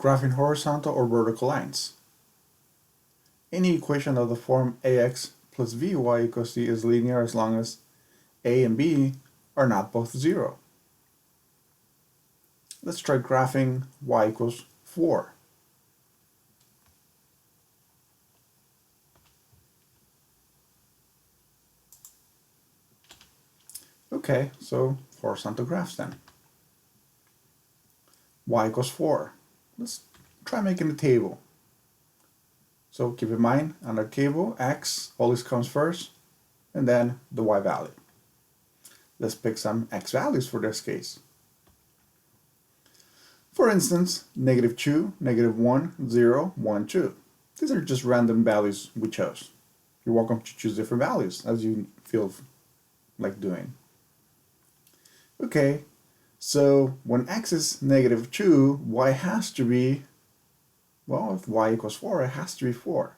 Graphing horizontal or vertical lines. Any equation of the form ax plus vy equals c is linear as long as a and b are not both 0. Let's try graphing y equals 4. Okay, so horizontal graphs then. Y equals 4. Let's try making a table. So keep in mind, on our table, x always comes first, and then the y value. Let's pick some x values for this case. For instance, -2, -1, 0, 1, 2. These are just random values we chose. You're welcome to choose different values as you feel like doing. Okay, so when x is -2, y has to be, well, if y equals 4, it has to be 4.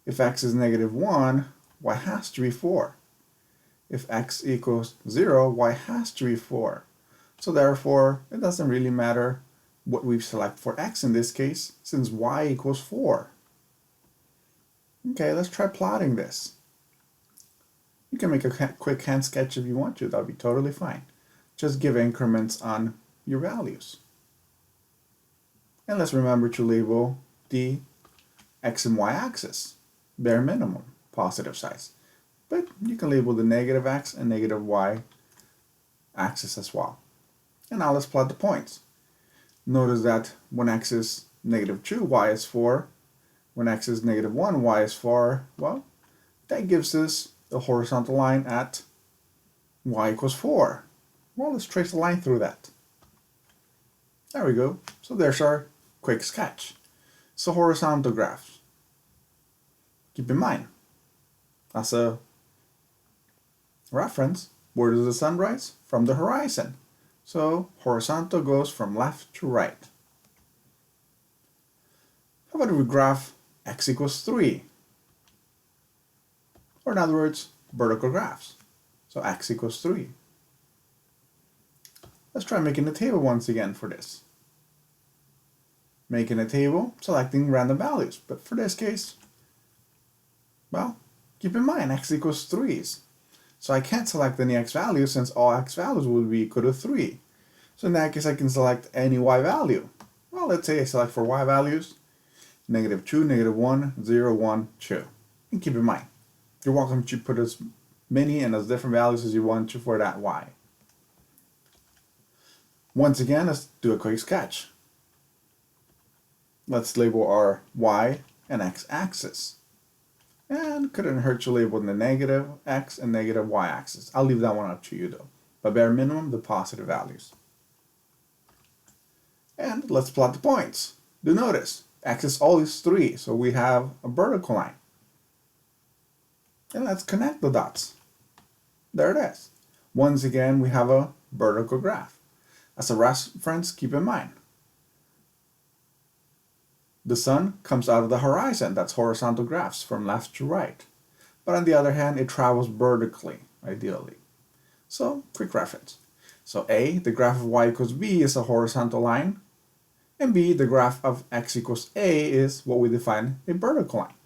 If x is -1, y has to be 4. If x equals 0, y has to be 4. So therefore, it doesn't really matter what we select for x in this case, since y equals 4. Okay, let's try plotting this. You can make a quick hand sketch if you want to, that would be totally fine. Just give increments on your values. And let's remember to label the x and y axis, bare minimum, positive size. But you can label the negative x and negative y axis as well. And now let's plot the points. Notice that when x is -2, y is 4. When x is -1, y is 4. Well, that gives us a horizontal line at y equals 4. Well, let's trace a line through that. There we go. So there's our quick sketch. So horizontal graphs. Keep in mind, as a reference, where does the sun rise? From the horizon. So horizontal goes from left to right. How about we graph x equals 3? Or in other words, vertical graphs. So x equals 3. Let's try making a table once again for this. Making a table, selecting random values. But for this case, well, keep in mind x equals 3. So I can't select any x values since all x values would be equal to 3. So in that case, I can select any y value. Well, let's say I select for y values, -2, -1, 0, 1, 2. And keep in mind, you're welcome to put as many and as different values as you want to for that y. Once again, let's do a quick sketch. Let's label our y and x axis. And couldn't hurt to label the negative x and negative y axis. I'll leave that one up to you though. But bare minimum, the positive values. And let's plot the points. Do notice, x is always 3, so we have a vertical line. And let's connect the dots. There it is. Once again, we have a vertical graph. As a reference, keep in mind, the sun comes out of the horizon. That's horizontal graphs from left to right. But on the other hand, it travels vertically, ideally. So, quick reference. So A, the graph of y equals b is a horizontal line. And B, the graph of x equals a is what we define a vertical line.